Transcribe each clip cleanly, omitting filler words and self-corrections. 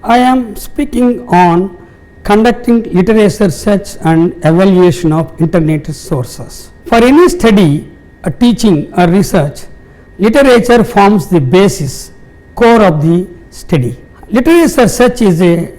I am speaking on conducting literature search and evaluation of internet sources. For any study, teaching or research, literature forms the basis, core of the study. Literature search is a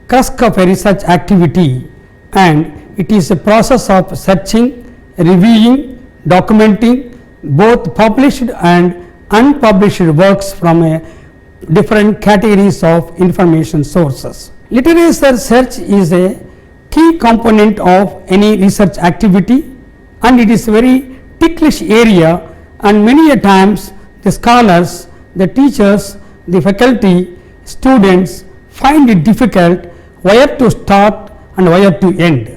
crux of a research activity, and it is a process of searching, reviewing, documenting both published and unpublished works from different categories of information sources. Literature search is a key component of any research activity, and it is a very ticklish area, and many a times the scholars, the teachers, the faculty, students find it difficult where to start and where to end.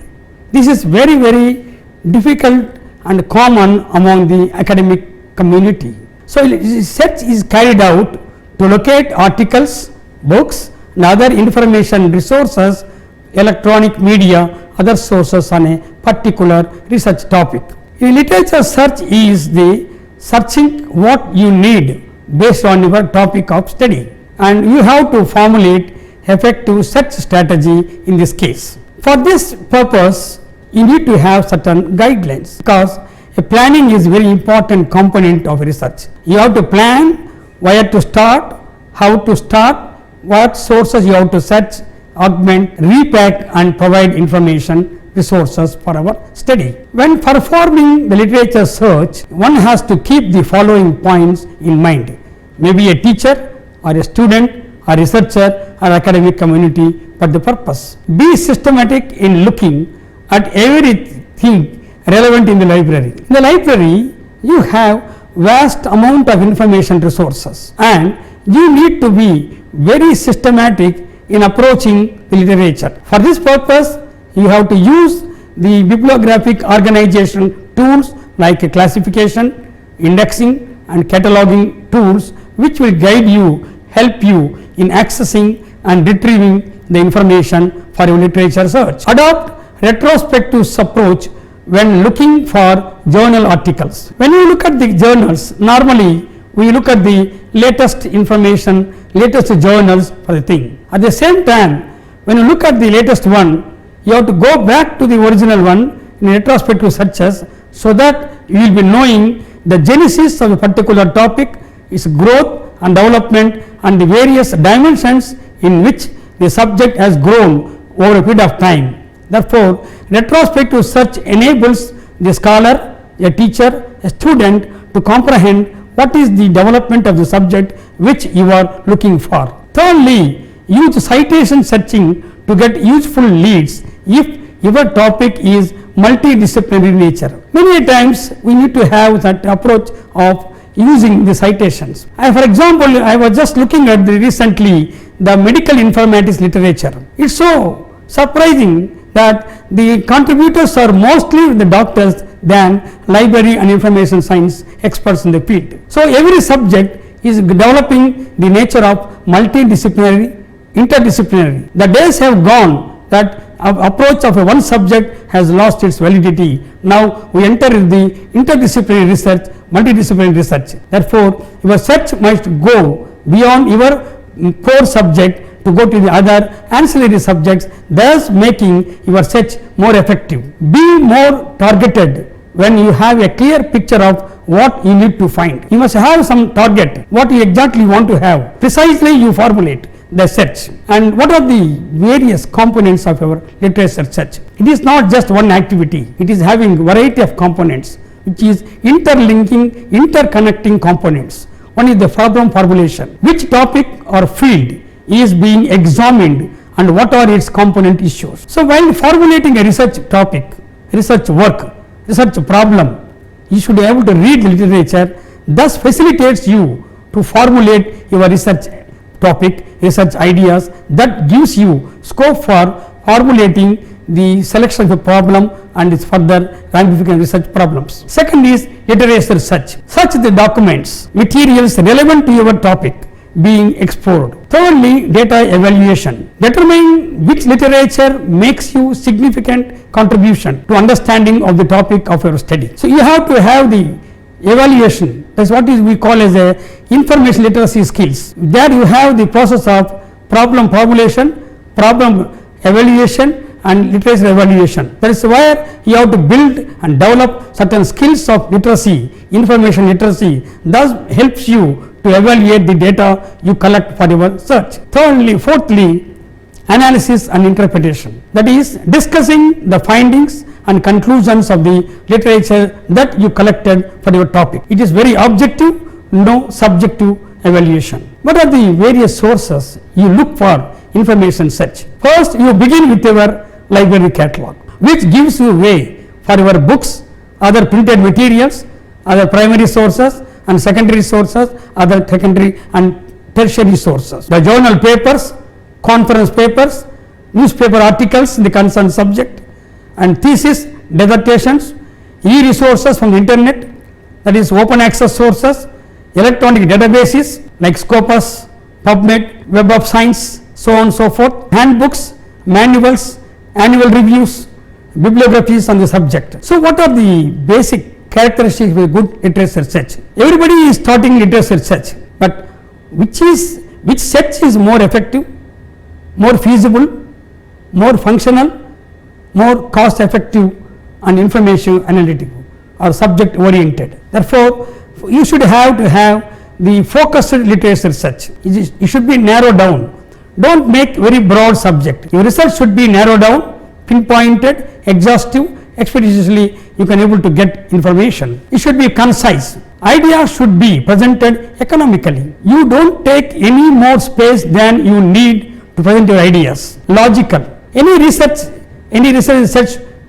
This is very difficult and common among the academic community. So, search is carried out to locate articles, books and other information resources, electronic media, other sources on a particular research topic. In literature, search is the searching what you need based on your topic of study, and you have to formulate effective search strategy in this case. For this purpose, you need to have certain guidelines, because a planning is very important component of research. You have to plan where to start, how to start, what sources you have to search, augment, repack and provide information resources for our study. When performing the literature search, one has to keep the following points in mind. Maybe a teacher or a student or researcher or academic community for the purpose. Be systematic in looking at everything relevant in the library. In the library, you have vast amount of information resources, and you need to be very systematic in approaching the literature. For this purpose, you have to use the bibliographic organization tools like classification, indexing and cataloging tools, which will guide you, help you in accessing and retrieving the information for your literature search. Adopt retrospective approach when looking for journal articles. When you look at the journals, normally we look at the latest information, latest journals for the thing. At the same time, when you look at the latest one, you have to go back to the original one in retrospective searches, so that you will be knowing the genesis of a particular topic, its growth and development and the various dimensions in which the subject has grown over a period of time. Therefore, retrospective search enables the scholar, a teacher, a student to comprehend what is the development of the subject which you are looking for. Thirdly, use citation searching to get useful leads if your topic is multidisciplinary nature. Many times we need to have that approach of using the citations. For example, I was just looking at recently the medical informatics literature. It's so surprising that the contributors are mostly the doctors than library and information science experts in the field. So, every subject is developing the nature of multidisciplinary, interdisciplinary. The days have gone that approach of one subject has lost its validity. Now, we enter the interdisciplinary research, multidisciplinary research. Therefore, your search must go beyond your core subject to go to the other ancillary subjects, thus making your search more effective. Be more targeted when you have a clear picture of what you need to find. You must have some target, what you exactly want to have. Precisely you formulate the search. And what are the various components of your literature search? It is not just one activity, it is having variety of components, which is interlinking, interconnecting components. One is the problem formulation. Which topic or field is being examined and what are its component issues. So, while formulating a research topic, research work, research problem, you should be able to read the literature, thus facilitates you to formulate your research topic, research ideas, that gives you scope for formulating the selection of a problem and its further ramification research problems. Second is literature search. Search the documents, materials relevant to your topic being explored. Thirdly, data evaluation. Determine which literature makes you significant contribution to understanding of the topic of your study. So, you have to have the evaluation. That's what is we call as a information literacy skills. There you have the process of problem formulation, problem evaluation and literature evaluation. That is where you have to build and develop certain skills of literacy, information literacy, thus helps you to evaluate the data you collect for your search. Fourthly, analysis and interpretation, that is discussing the findings and conclusions of the literature that you collected for your topic. It is very objective, no subjective evaluation. What are the various sources you look for information search? First, you begin with your library catalog, which gives you way for your books, other printed materials, other primary sources and secondary sources, other secondary and tertiary sources. The journal papers, conference papers, newspaper articles in the concerned subject and thesis, dissertations, e-resources from the internet, that is open access sources, electronic databases like Scopus, PubMed, Web of Science, so on and so forth, handbooks, manuals, annual reviews, bibliographies on the subject. So, what are the basic characteristics of a good literature search? Everybody is starting literature search, but which search is more effective, more feasible, more functional, more cost effective and information analytical or subject oriented. Therefore, you should have to have the focused literature search. It should be narrowed down. Don't make very broad subject. Your research should be narrowed down, pinpointed, exhaustive, expeditiously you can able to get information. It should be concise. Ideas should be presented economically. You don't take any more space than you need to present your ideas. Logical. Any research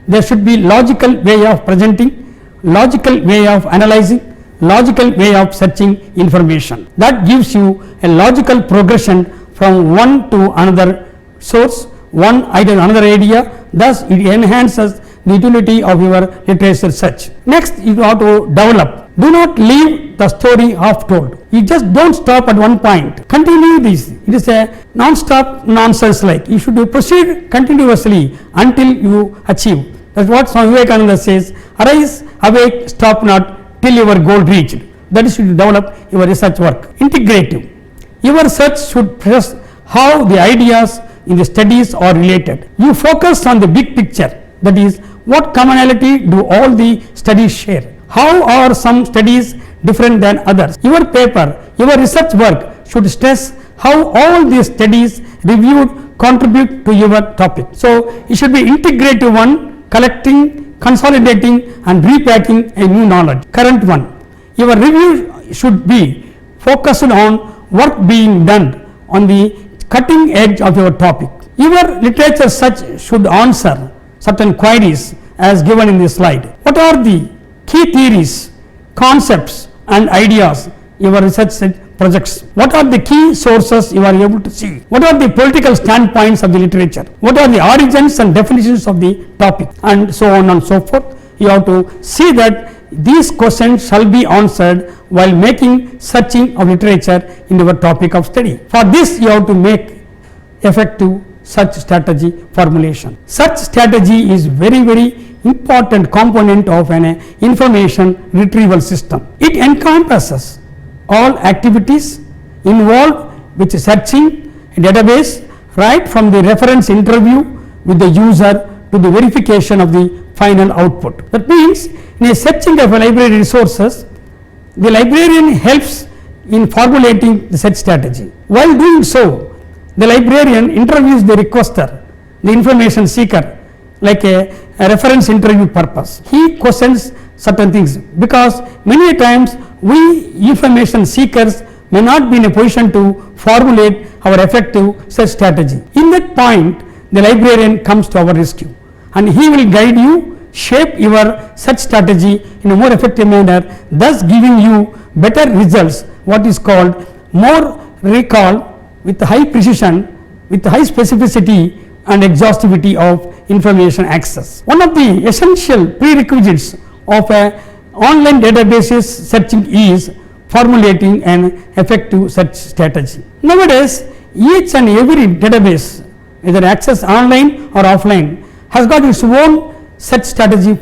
there should be logical way of presenting, logical way of analyzing, logical way of searching information. That gives you a logical progression from one to another source, one idea to another idea, thus it enhances the utility of your literature search. Next, you have to develop. Do not leave the story half told. You just don't stop at one point. Continue this. It is a non-stop nonsense like. You should proceed continuously until you achieve. That's what Swami Vivekananda says, arise, awake, stop not till your goal reached. That is to develop your research work. Integrative. Your search should stress how the ideas in the studies are related. You focus on the big picture, that is, what commonality do all the studies share? How are some studies different than others? Your paper, your research work should stress how all these studies reviewed contribute to your topic. So, it should be integrative one, collecting, consolidating and repacking a new knowledge. Current one. Your review should be focused on work being done on the cutting edge of your topic. Your literature search should answer certain queries as given in this slide. What are the key theories, concepts and ideas your research projects? What are the key sources you are able to see? What are the political standpoints of the literature? What are the origins and definitions of the topic? And so on and so forth. You have to see that these questions shall be answered while making searching of literature in your topic of study. For this, you have to make effective search strategy formulation. Search strategy is very important component of an information retrieval system. It encompasses all activities involved with searching a database, right from the reference interview with the user to the verification of the final output. That means, in a searching of a library resources, the librarian helps in formulating the search strategy. While doing so, the librarian interviews the requester, the information seeker, like a reference interview purpose. He questions certain things because many times we information seekers may not be in a position to formulate our effective search strategy. In that point, the librarian comes to our rescue and he will guide you, shape your search strategy in a more effective manner, thus giving you better results, what is called more recall with high precision, with high specificity and exhaustivity of information access. One of the essential prerequisites of a online databases searching is formulating an effective search strategy. Nowadays, each and every database, either access online or offline, has got its own search strategy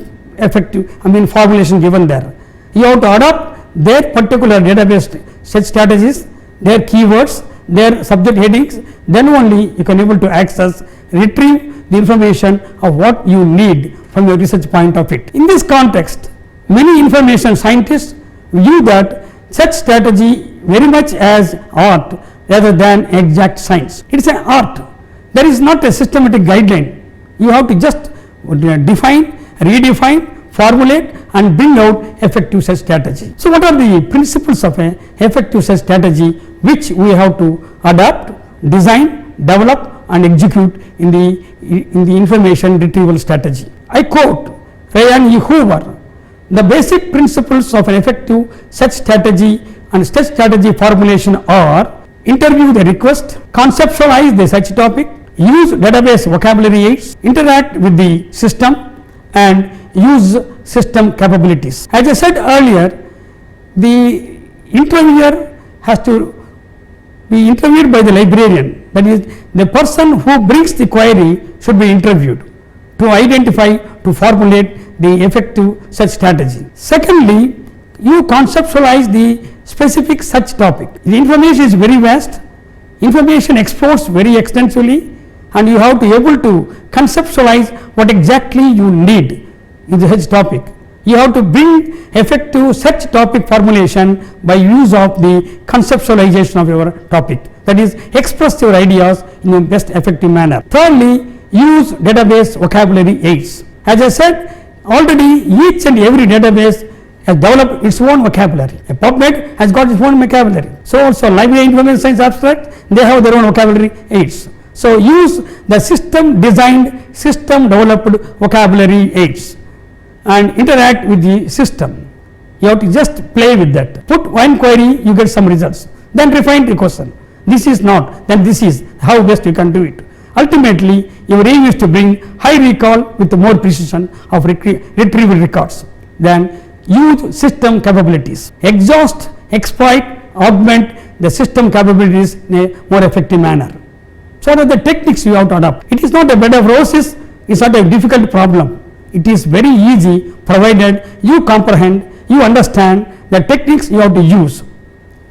formulation given there. You have to adopt their particular database search strategies, their keywords, their subject headings, then only you can able to access, retrieve the information of what you need from your research point of it. In this context, many information scientists view that such strategy very much as art rather than exact science. It is an art. There is not a systematic guideline. You have to just define, redefine, formulate and bring out effective search strategy. So, what are the principles of a effective search strategy which we have to adapt, design, develop and execute in the information retrieval strategy? I quote Ryan E. Hoover, "The basic principles of an effective search strategy and search strategy formulation are: interview the request, conceptualize the search topic, use database vocabulary aids, interact with the system and use system capabilities." As I said earlier, the interviewer has to be interviewed by the librarian, that is, the person who brings the query should be interviewed to identify, to formulate the effective search strategy. Secondly, you conceptualize the specific search topic. The information is very vast, information exposed very extensively, and you have to be able to conceptualize what exactly you need in the search topic. You have to bring effective search topic formulation by use of the conceptualization of your topic, that is, express your ideas in a best effective manner. Thirdly, use database vocabulary aids. As I said already, each and every database has developed its own vocabulary. A PubMed has got its own vocabulary. So also Library of Information Science Abstract, they have their own vocabulary aids. So use the system designed, system developed vocabulary aids and interact with the system. You have to just play with that. Put one query, you get some results. Then refine the question. This is not, then this is, how best you can do it. Ultimately, your aim is to bring high recall with more precision of retrieval records. Then use system capabilities. Exhaust, exploit, augment the system capabilities in a more effective manner. So, what are the techniques you have to adopt? It is not a bed of roses, it is not a difficult problem. It is very easy provided you comprehend, you understand the techniques you have to use.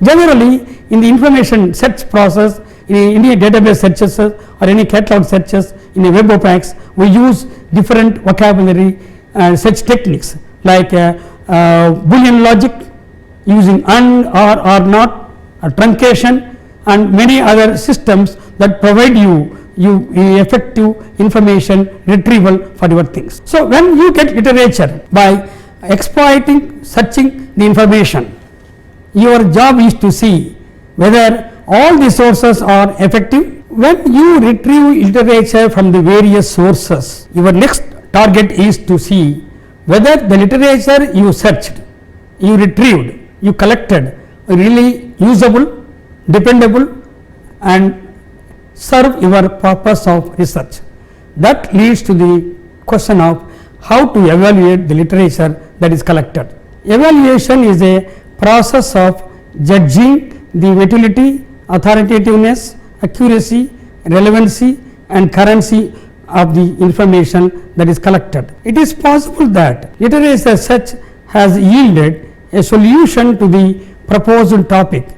Generally, in the information search process, in any database searches or any catalog searches, in a web apex, we use different vocabulary search techniques like Boolean logic, using and, or not, truncation and many other systems that provide you effective information retrieval for your things. So, when you get literature by exploiting, searching the information, your job is to see whether all the sources are effective. When you retrieve literature from the various sources, your next target is to see whether the literature you searched, you retrieved, you collected really usable, dependable and serve your purpose of research. That leads to the question of how to evaluate the literature that is collected. Evaluation is a process of judging the utility, authoritativeness, accuracy, relevancy and currency of the information that is collected. It is possible that literature search has yielded a solution to the proposed topic,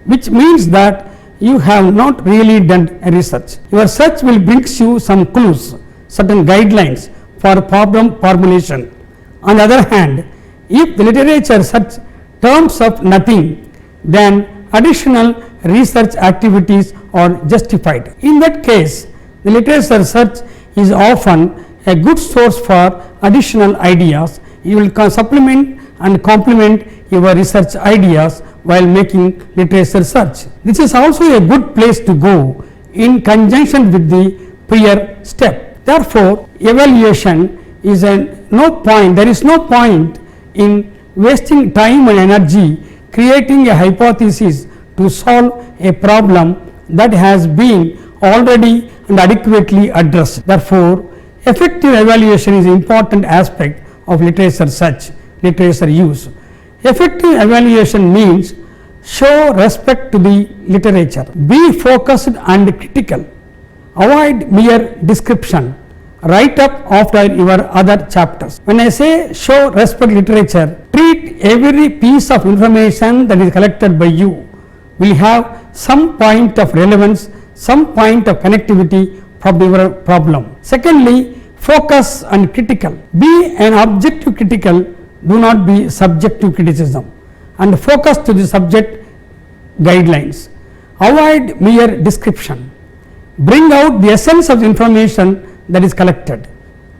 which means that you have not really done a research. Your search will bring you some clues, certain guidelines for problem formulation. On the other hand, if the literature search turns up nothing, then additional research activities are justified. In that case, the literature search is often a good source for additional ideas. You will supplement and complement your research ideas while making literature search. This is also a good place to go in conjunction with the prior step. Therefore, evaluation is there is no point in wasting time and energy creating a hypothesis to solve a problem that has been already and adequately addressed. Therefore, effective evaluation is an important aspect of literature search, literature use. Effective evaluation means show respect to the literature, be focused and critical, avoid mere description, write up after your other chapters. When I say show respect literature, treat every piece of information that is collected by you will have some point of relevance, some point of connectivity from your problem. Secondly, focus and critical. Be an objective critical, do not be subjective criticism, and focus to the subject guidelines. Avoid mere description. Bring out the essence of the information that is collected.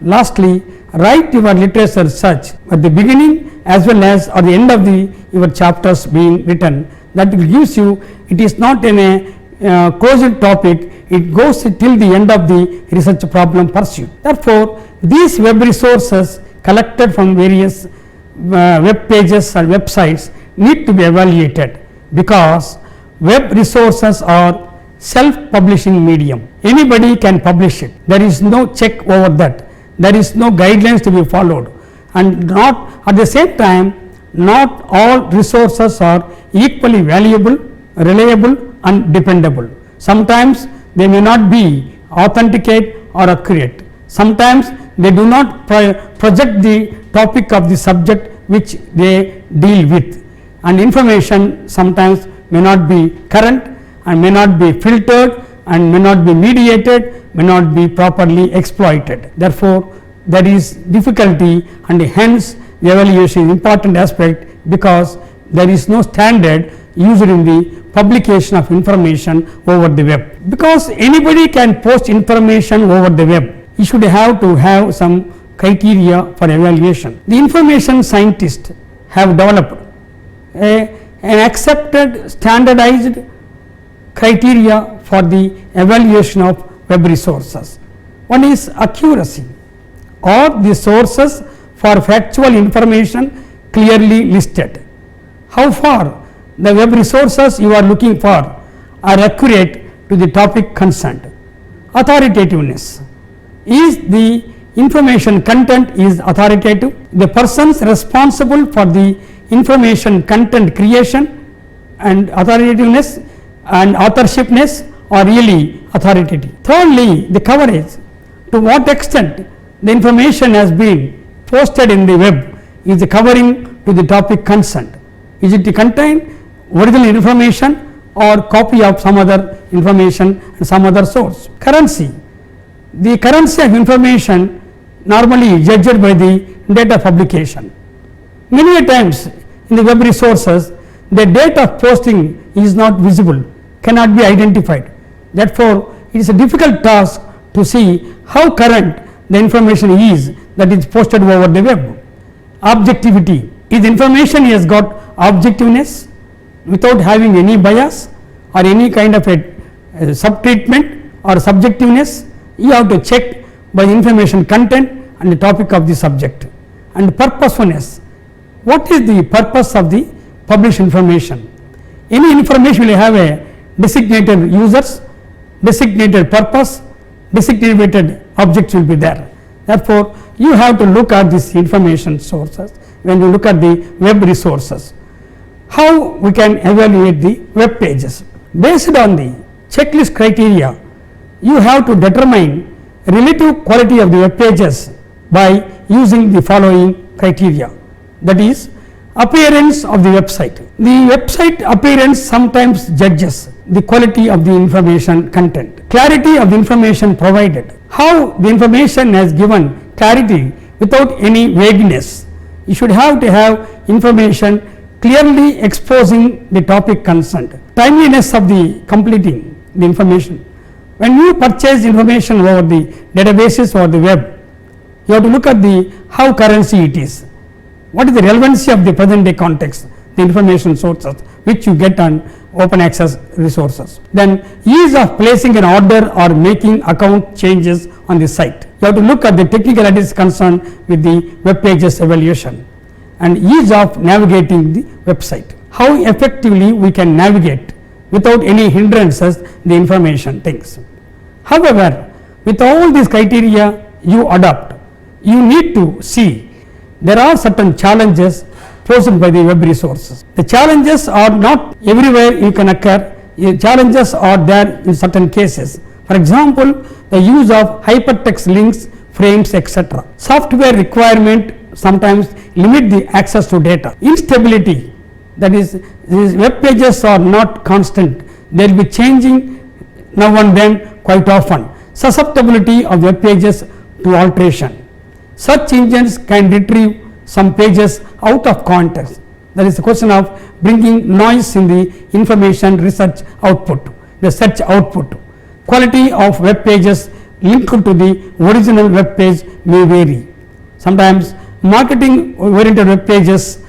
Lastly, write your literature search at the beginning as well as at the end of your chapters being written. That will gives you, it is not in a closed topic, it goes till the end of the research problem pursuit. Therefore, these web resources collected from various web pages or websites need to be evaluated, because web resources are self-publishing medium. Anybody can publish it. There is no check over that. There is no guidelines to be followed, and not at the same time, not all resources are equally valuable, reliable and dependable. Sometimes they may not be authenticate or accurate. Sometimes they do not project the topic of the subject which they deal with, and information sometimes may not be current and may not be filtered and may not be mediated, may not be properly exploited. Therefore, there is difficulty, and hence the evaluation is important aspect, because there is no standard used in the publication of information over the web. Because anybody can post information over the web, you should have to have some criteria for evaluation. The information scientists have developed an accepted standardized criteria for the evaluation of web resources. One is accuracy. Are the sources for factual information clearly listed? How far the web resources you are looking for are accurate to the topic concerned? Authoritativeness. Is the information content is authoritative? The persons responsible for the information content creation and authoritativeness and authorshipness are really authoritative. Thirdly, the coverage. To what extent the information has been posted in the web is covering to the topic concerned. Is it contain original information or copy of some other information and some other source? Currency. The currency of information normally judged by the date of publication. Many a times in the web resources, the date of posting is not visible, cannot be identified. Therefore, it is a difficult task to see how current the information is that is posted over the web. Objectivity. Is information has got objectiveness without having any bias or any kind of a sub-treatment or subjectiveness? You have to check by the information content and the topic of the subject. And purposefulness. What is the purpose of the published information? Any information will have a designated users, designated purpose, designated objects will be there. Therefore, you have to look at these information sources when you look at the web resources. How we can evaluate the web pages? Based on the checklist criteria, you have to determine relative quality of the web pages by using the following criteria. That is, appearance of the website. The website appearance sometimes judges the quality of the information content. Clarity of the information provided. How the information has given clarity without any vagueness. You should have to have information clearly exposing the topic concerned. Timeliness of the completing the information. When you purchase information over the databases or the web, you have to look at the how currency it is. What is the relevancy of the present day context, the information sources which you get on open access resources. Then ease of placing an order or making account changes on the site. You have to look at the technicalities concerned with the web pages evaluation, and ease of navigating the website. How effectively we can navigate without any hindrances the information things. However, with all these criteria you adopt, you need to see there are certain challenges posed by the web resources. The challenges are not everywhere you can occur. The challenges are there in certain cases. For example, the use of hypertext links, frames, etc. Software requirement sometimes limit the access to data. Instability That is, these web pages are not constant, they will be changing now and then quite often. Susceptibility of web pages to alteration. Search engines can retrieve some pages out of context. That is the question of bringing noise in the information research output, the search output. Quality of web pages linked to the original web page may vary. Sometimes marketing oriented web pages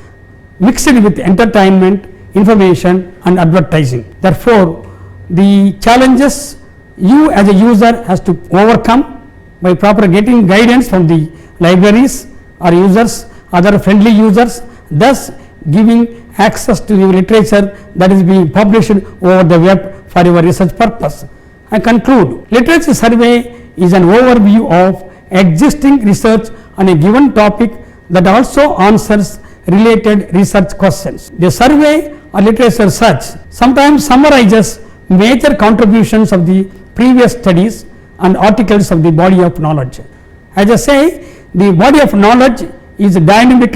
mixed with entertainment, information and advertising. Therefore, the challenges you as a user has to overcome by proper getting guidance from the libraries or users, other friendly users, thus giving access to the literature that is being published over the web for your research purpose. I conclude, literature survey is an overview of existing research on a given topic that also answers related research questions. The survey or literature search sometimes summarizes major contributions of the previous studies and articles of the body of knowledge. As I say, the body of knowledge is dynamic,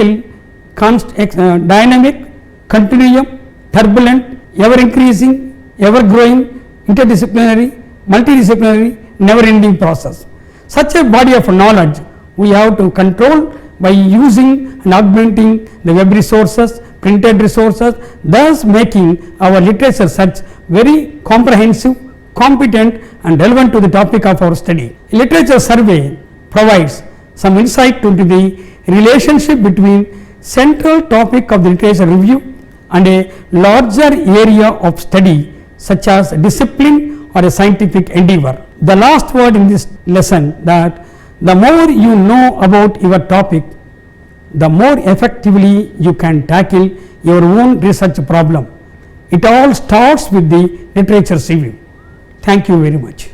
continuum, turbulent, ever increasing, ever growing, interdisciplinary, multidisciplinary, never ending process. Such a body of knowledge we have to control by using and augmenting the web resources, printed resources, thus making our literature search very comprehensive, competent and relevant to the topic of our study. Literature survey provides some insight into the relationship between central topic of the literature review and a larger area of study such as discipline or a scientific endeavor. The last word in this lesson, that the more you know about your topic, the more effectively you can tackle your own research problem. It all starts with the literature review. Thank you very much.